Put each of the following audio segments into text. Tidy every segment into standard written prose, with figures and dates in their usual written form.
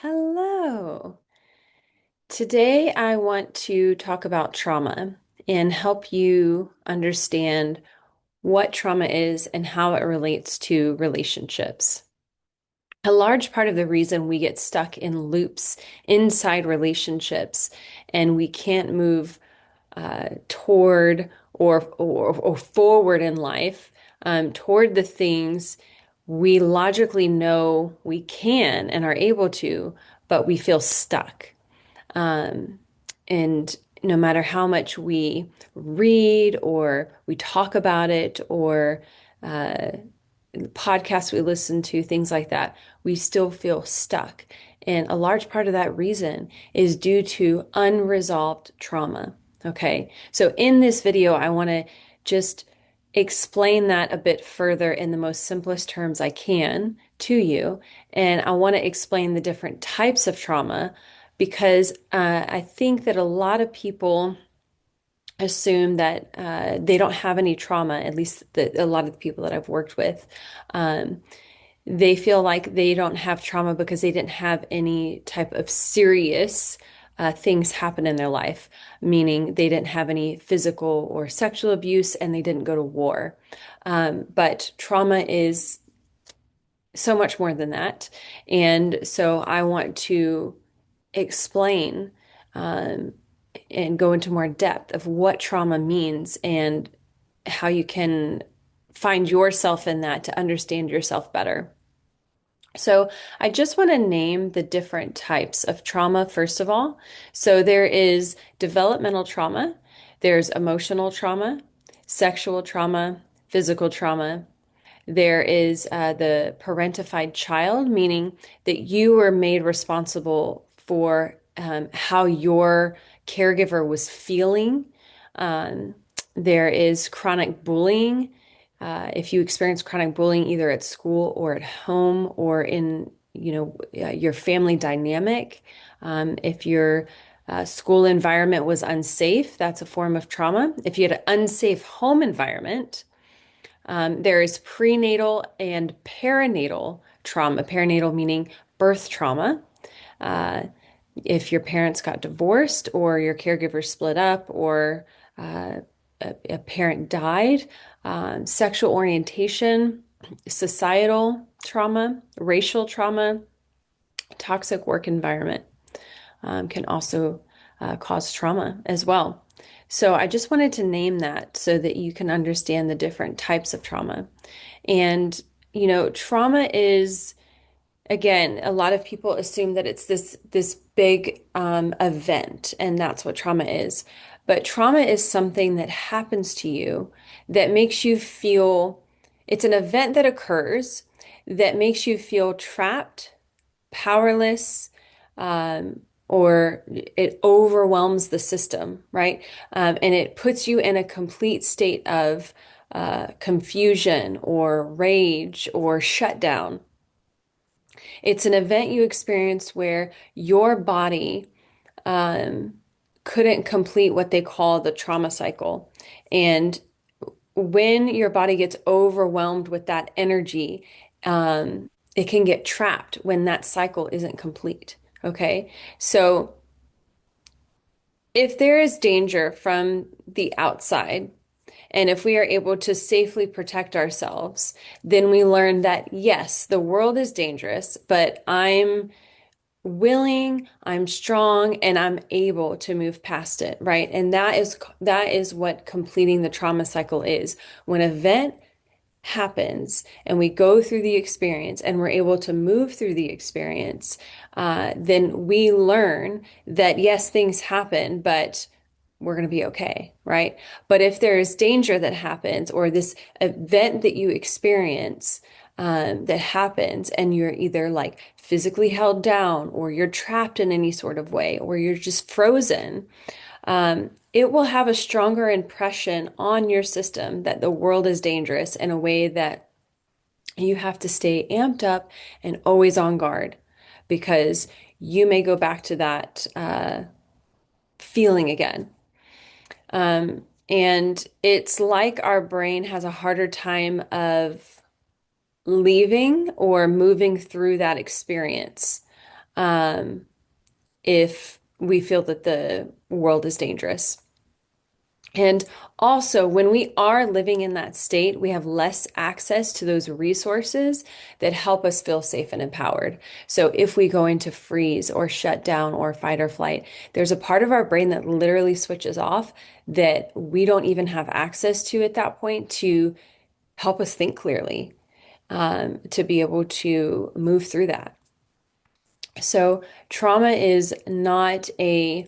Hello. Today I want to talk about trauma and help you understand what trauma is and how it relates to relationships. A large part of the reason we get stuck in loops inside relationships and we can't move toward or forward in life toward the things we logically know we can and are able to, but we feel stuck. Um, and no matter how much we read or we talk about it or uh, podcasts we listen to, things like that, we still feel stuck. And a large part of that reason is due to unresolved trauma. Okay. So in this video, I want to just explain that a bit further in the most simplest terms I can to you. And I want to explain the different types of trauma because I think that a lot of people assume that they don't have any trauma, at least a lot of the people that I've worked with. Um, they feel like they don't have trauma because they didn't have any type of serious things happen in their life, meaning they didn't have any physical or sexual abuse and they didn't go to war. But trauma is so much more than that. And so I want to explain um, and go into more depth of what trauma means and how you can find yourself in that to understand yourself better. So, I just want to name the different types of trauma, first of all. So, there is developmental trauma, there's emotional trauma, sexual trauma, physical trauma. There is the parentified child, meaning that you were made responsible for how your caregiver was feeling. Um, there is chronic bullying. If you experience chronic bullying either at school or at home or in, your family dynamic, if your school environment was unsafe, that's a form of trauma. If you had an unsafe home environment, there is prenatal and perinatal trauma. Perinatal meaning birth trauma. Uh, if your parents got divorced or your caregiver split up or a parent died, sexual orientation, societal trauma, racial trauma, toxic work environment can also cause trauma as well. So I just wanted to name that so that you can understand the different types of trauma. And, trauma is, again, a lot of people assume that it's this big event, and that's what trauma is. But trauma is something that happens to you that makes you feel, it's an event that occurs that makes you feel trapped, powerless, or it overwhelms the system, right? And it puts you in a complete state of confusion or rage or shutdown. It's an event you experience where your body um, couldn't complete what they call the trauma cycle. And when your body gets overwhelmed with that energy, it can get trapped when that cycle isn't complete. Okay. So if there is danger from the outside, and if we are able to safely protect ourselves, then we learn that yes, the world is dangerous, but I'm willing, I'm strong, and I'm able to move past it, right? And that is what completing the trauma cycle is. When an event happens and we go through the experience and we're able to move through the experience, then we learn that yes, things happen, but we're going to be okay, right? But if there is danger that happens or this event that you experience that happens and you're either like physically held down or you're trapped in any sort of way or you're just frozen, it will have a stronger impression on your system that the world is dangerous in a way that you have to stay amped up and always on guard because you may go back to that feeling again. And it's like our brain has a harder time of leaving or moving through that experience. um, if we feel that the world is dangerous. And also, when we are living in that state, we have less access to those resources that help us feel safe and empowered. So, if we go into freeze or shut down or fight or flight, there's a part of our brain that literally switches off that we don't even have access to at that point to help us think clearly, to be able to move through that. So, trauma is not a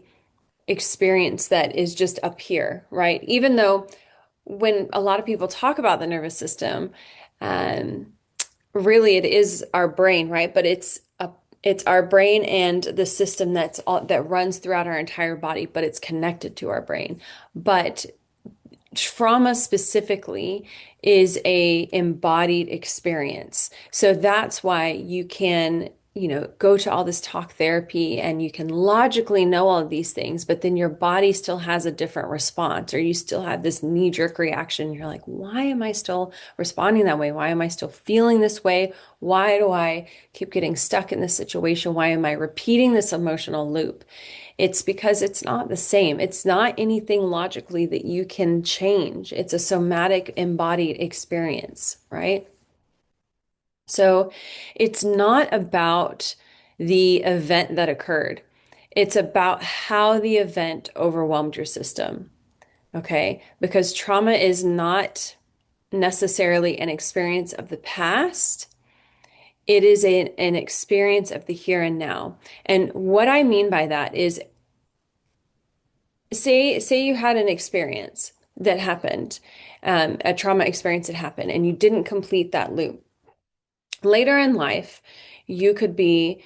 experience that is just up here, right? Even though when a lot of people talk about the nervous system, um, really it is our brain, right? But it's our brain and the system that runs throughout our entire body, but it's connected to our brain. But trauma specifically is a embodied experience. So that's why you can, go to all this talk therapy and you can logically know all of these things, but then your body still has a different response, or you still have this knee-jerk reaction. You're like, why am I still responding that way? Why am I still feeling this way? Why do I keep getting stuck in this situation? Why am I repeating this emotional loop? It's because it's not the same. It's not anything logically that you can change. It's a somatic embodied experience, right? So it's not about the event that occurred. It's about how the event overwhelmed your system, okay? Because trauma is not necessarily an experience of the past. It is an experience of the here and now. And what I mean by that is, say you had an experience that happened, a trauma experience that happened, and you didn't complete that loop. Later in life, you could be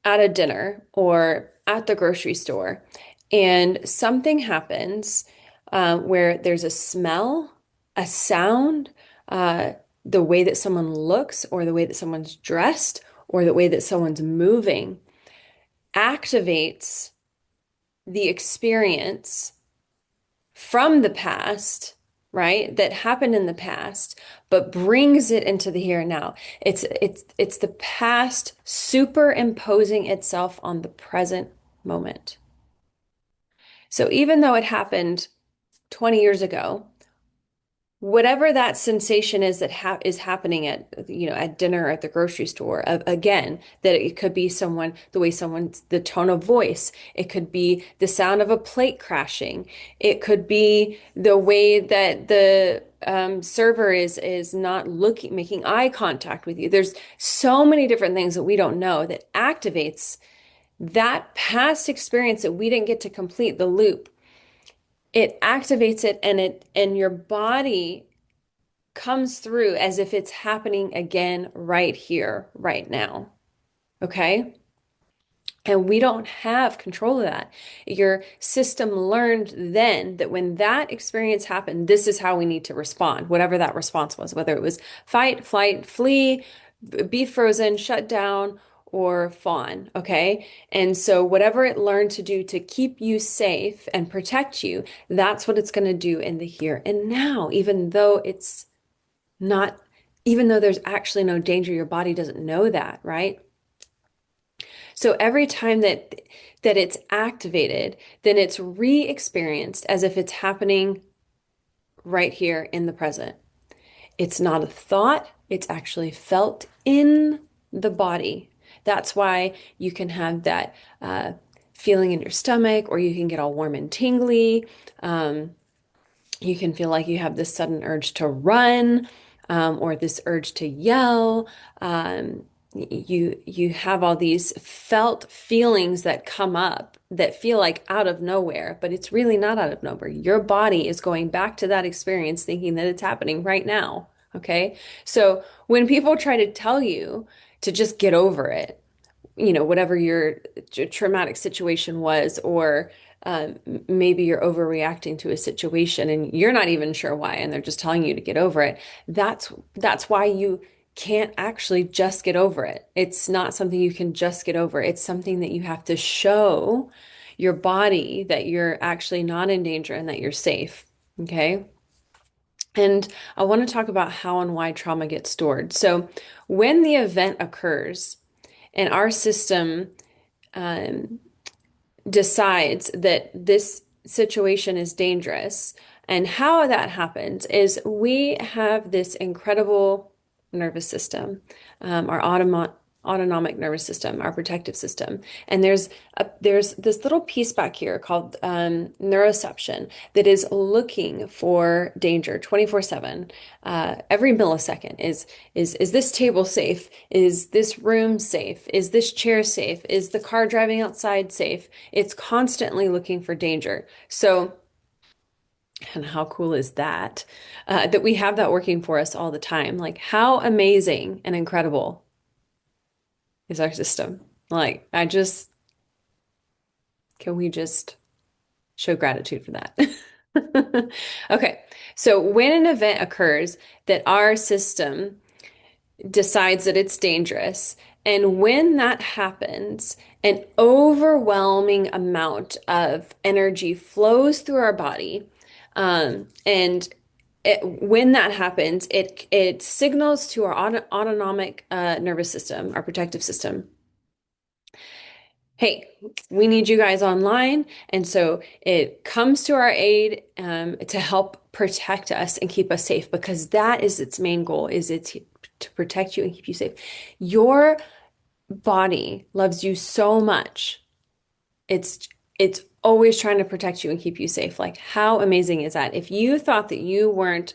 at a dinner or at the grocery store, and something happens where there's a smell, a sound, uh, the way that someone looks, or the way that someone's dressed, or the way that someone's moving activates the experience from the past, right? That happened in the past, but brings it into the here and now. It's the past superimposing itself on the present moment. So even though it happened 20 years ago, whatever that sensation is that is happening at at dinner or at the grocery store, again, that it could be someone, the way someone's, the tone of voice, it could be the sound of a plate crashing, it could be the way that the server is not looking, making eye contact with you. There's so many different things that we don't know that activates that past experience that we didn't get to complete the loop. It activates it, and your body comes through as if it's happening again right here, right now. Okay? And we don't have control of that. Your system learned then that when that experience happened, this is how we need to respond, whatever that response was, whether it was fight, flight, flee, be frozen, shut down, or fawn. Okay. And so, whatever it learned to do to keep you safe and protect you, that's what it's going to do in the here and now, not, even though there's actually no danger, your body doesn't know that, right? So every time that it's activated, then it's re-experienced as if it's happening right here in the present. It's not a thought, it's actually felt in the body. That's why you can have that feeling in your stomach, or you can get all warm and tingly. You can feel like you have this sudden urge to run, or this urge to yell. You have all these felt feelings that come up that feel like out of nowhere, but it's really not out of nowhere. Your body is going back to that experience thinking that it's happening right now. Okay. So when people try to tell you to just get over it, whatever your traumatic situation was, or maybe you're overreacting to a situation and you're not even sure why, and they're just telling you to get over it. That's why you can't actually just get over it. It's not something you can just get over. It's something that you have to show your body that you're actually not in danger and that you're safe. Okay. And I want to talk about how and why trauma gets stored. So when the event occurs, and our system um, decides that this situation is dangerous. And how that happens is we have this incredible nervous system, our autonomic nervous system, our protective system. And there's this little piece back here called neuroception that is looking for danger 24/7. Every millisecond is this table safe? Is this room safe? Is this chair safe? Is the car driving outside safe? It's constantly looking for danger. So, and how cool is that? That we have that working for us all the time. Like, how amazing and incredible is our system? Like, can we just show gratitude for that? Okay, so when an event occurs that our system decides that it's dangerous. And when that happens, an overwhelming amount of energy flows through our body. And when that happens, it signals to our autonomic nervous system, our protective system, hey, we need you guys online. And so it comes to our aid to help protect us and keep us safe because that is its main goal, is it's to protect you and keep you safe. Your body loves you so much. It's always trying to protect you and keep you safe. Like, how amazing is that? If you thought that you weren't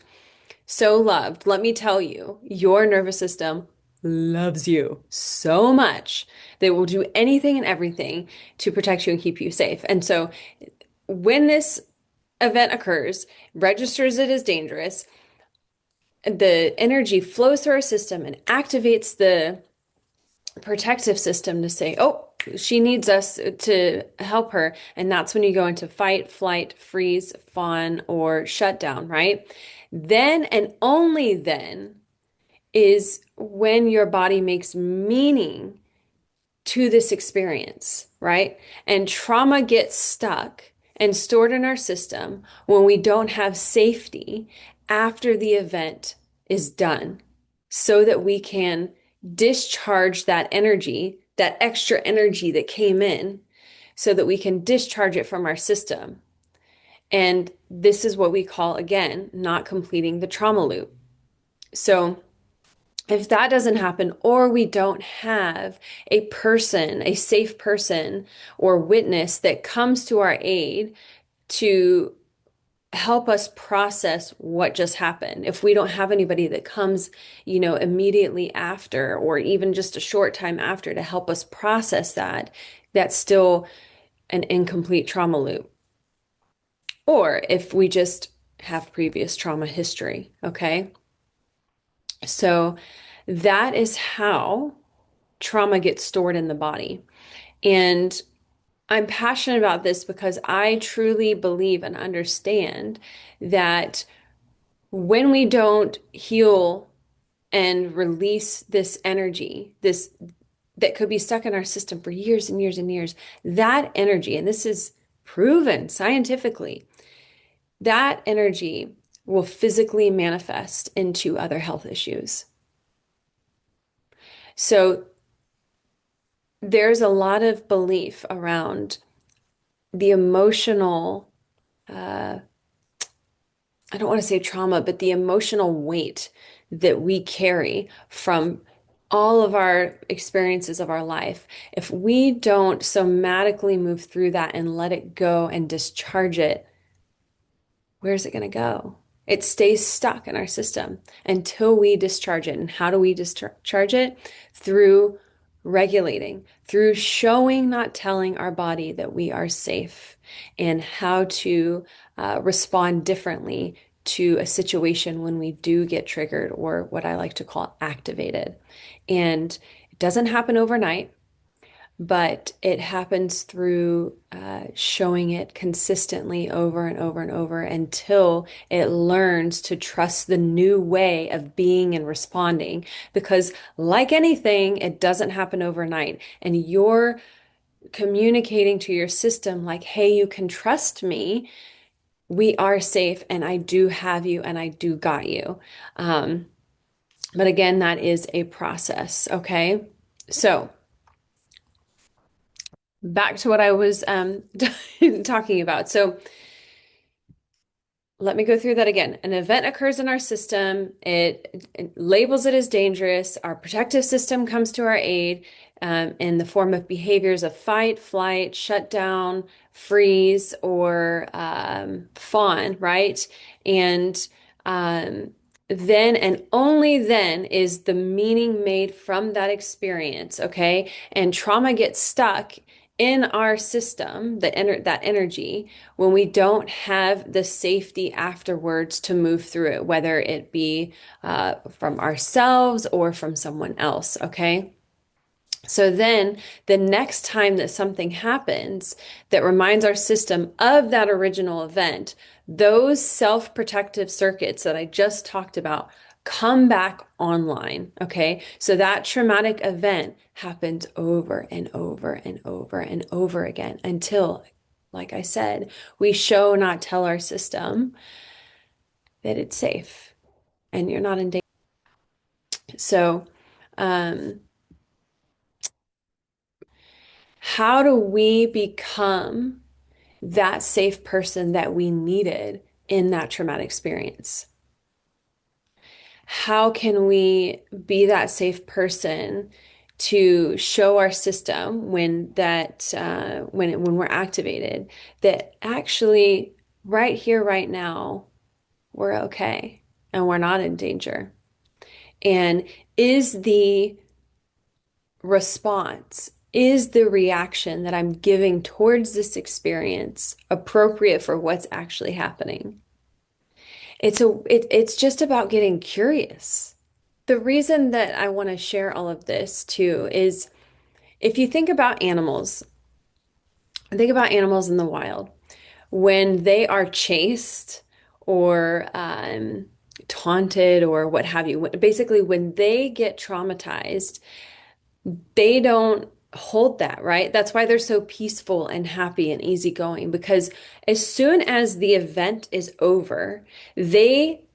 so loved, let me tell you, your nervous system loves you so much they will do anything and everything to protect you and keep you safe. And so when this event occurs, registers it as dangerous, the energy flows through our system and activates the protective system to say, oh, she needs us to help her. And that's when you go into fight, flight, freeze, fawn, or shutdown, right? Then and only then is when your body makes meaning to this experience, right? And trauma gets stuck and stored in our system when we don't have safety after the event is done, so that we can discharge that energy, that extra energy that came in, so that we can discharge it from our system. And this is what we call, again, not completing the trauma loop. So, if that doesn't happen, or we don't have a person, a safe person or witness that comes to our aid to help us process what just happened, if we don't have anybody that comes, immediately after, or even just a short time after to help us process that, that's still an incomplete trauma loop. Or if we just have previous trauma history, okay? So that is how trauma gets stored in the body. And I'm passionate about this because I truly believe and understand that when we don't heal and release this energy, this that could be stuck in our system for years and years and years, that energy, and this is proven scientifically, that energy will physically manifest into other health issues. So there's a lot of belief around the emotional, uh, I don't want to say trauma, but the emotional weight that we carry from all of our experiences of our life. If we don't somatically move through that and let it go and discharge it, where's it going to go? It stays stuck in our system until we discharge it. And how do we discharge it? Through regulating, through showing, not telling our body that we are safe, and how to respond differently to a situation when we do get triggered, or what I like to call activated. And it doesn't happen overnight, but it happens through showing it consistently over and over and over until it learns to trust the new way of being and responding. Because, like anything, it doesn't happen overnight. And you're communicating to your system, like, hey, you can trust me. We are safe, and I do have you, and I do got you. But again, that is a process, okay? So, back to what I was talking about. So let me go through that again. An event occurs in our system. It labels it as dangerous. Our protective system comes to our aid in the form of behaviors of fight, flight, shutdown, freeze, or fawn, right? And um, then and only then is the meaning made from that experience, okay? And trauma gets stuck in our system, that energy when we don't have the safety afterwards to move through it, whether it be from ourselves or from someone else, okay? So then the next time that something happens that reminds our system of that original event, those self-protective circuits that I just talked about come back online. Okay. So that traumatic event happens over and over and over and over again until, like I said, we show, not tell our system that it's safe and you're not in danger. So, um, how do we become that safe person that we needed in that traumatic experience? How can we be that safe person to show our system when we're activated that actually right here, right now, we're okay and we're not in danger? And is the response, is the reaction that I'm giving towards this experience appropriate for what's actually happening? It's just about getting curious. The reason that I want to share all of this too is if you think about animals in the wild, when they are chased or taunted or what have you, basically when they get traumatized, they don't hold that, right? That's why they're so peaceful and happy and easygoing, because as soon as the event is over, they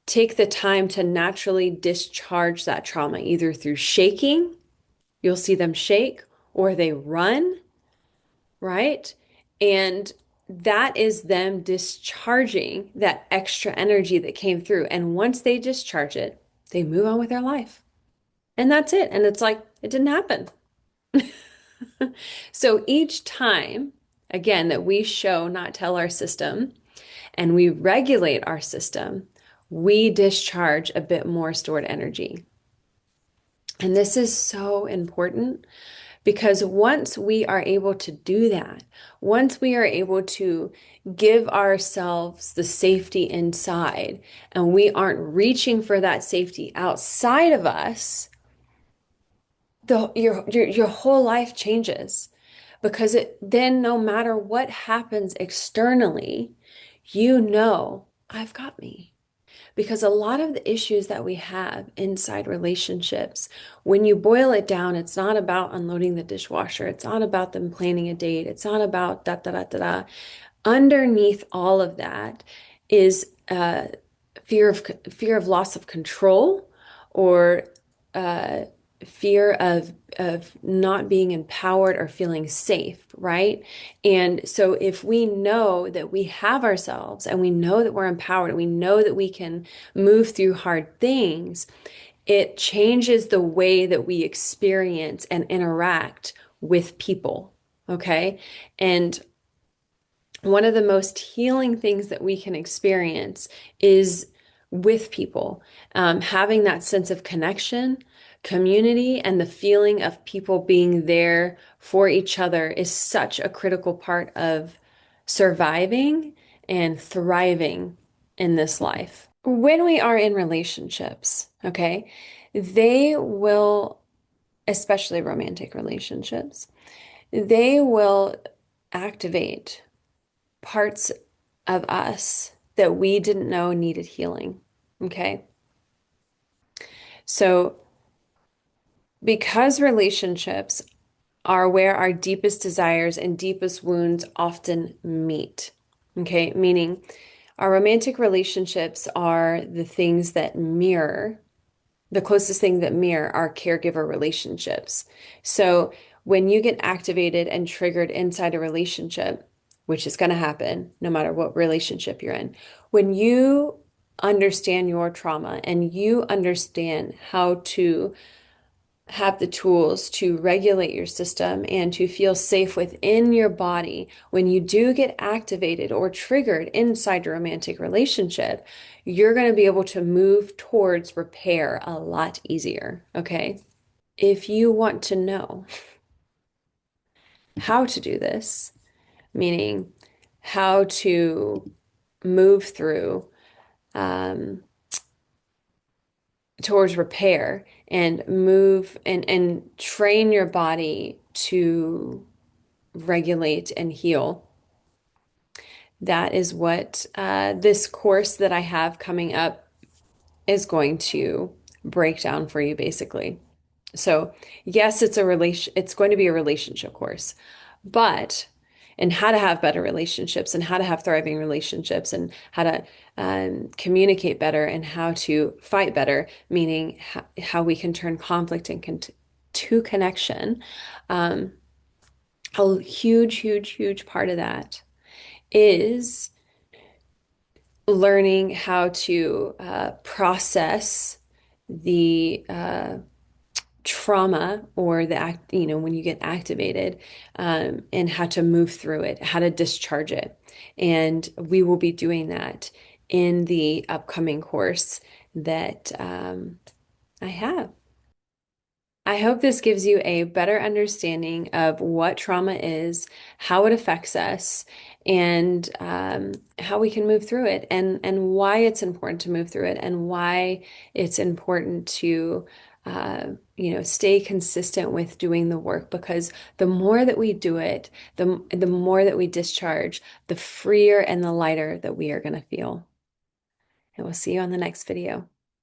take the time to naturally discharge that trauma, either through shaking, you'll see them shake, or they run, right? And that is them discharging that extra energy that came through. And once they discharge it, they move on with their life. And that's it. And it's like, it didn't happen. So each time, again, that we show, not tell our system, and we regulate our system, we discharge a bit more stored energy. And this is so important because once we are able to do that, once we are able to give ourselves the safety inside, and we aren't reaching for that safety outside of us, your whole life changes because then no matter what happens externally, you know, I've got me. Because a lot of the issues that we have inside relationships, when you boil it down, it's not about unloading the dishwasher. It's not about them planning a date. It's not about da da da da da. Underneath all of that is fear of loss of control, or uh, fear of not being empowered or feeling safe, right? And so if we know that we have ourselves and we know that we're empowered and we know that we can move through hard things, it changes the way that we experience and interact with people, okay? And one of the most healing things that we can experience is with people, having that sense of connection, community, and the feeling of people being there for each other is such a critical part of surviving and thriving in this life. When we are in relationships, okay, they will, especially romantic relationships, they will activate parts of us that we didn't know needed healing. Okay. So, because relationships are where our deepest desires and deepest wounds often meet, okay, meaning our romantic relationships are the things that mirror, the closest thing that mirror our caregiver relationships. So, when you get activated and triggered inside a relationship, which is going to happen no matter what relationship you're in, when you understand your trauma and you understand how to have the tools to regulate your system and to feel safe within your body when you do get activated or triggered inside a romantic relationship, you're going to be able to move towards repair a lot easier. Okay. If you want to know how to do this, meaning how to move through um, towards repair and move and train your body to regulate and heal. That is what this course that I have coming up is going to break down for you, basically. So, yes, it's going to be a relationship course, but and how to have better relationships and how to have thriving relationships and how to communicate better and how to fight better, meaning how we can turn conflict to connection. Um, a huge, huge, huge part of that is learning how to process the trauma or the act, when you get activated, and how to move through it, how to discharge it. And we will be doing that in the upcoming course that I have. I hope this gives you a better understanding of what trauma is, how it affects us, and how we can move through it, and why it's important to move through it, and why it's important to, stay consistent with doing the work. Because the more that we do it, the more that we discharge, the freer and the lighter that we are going to feel. And we'll see you on the next video.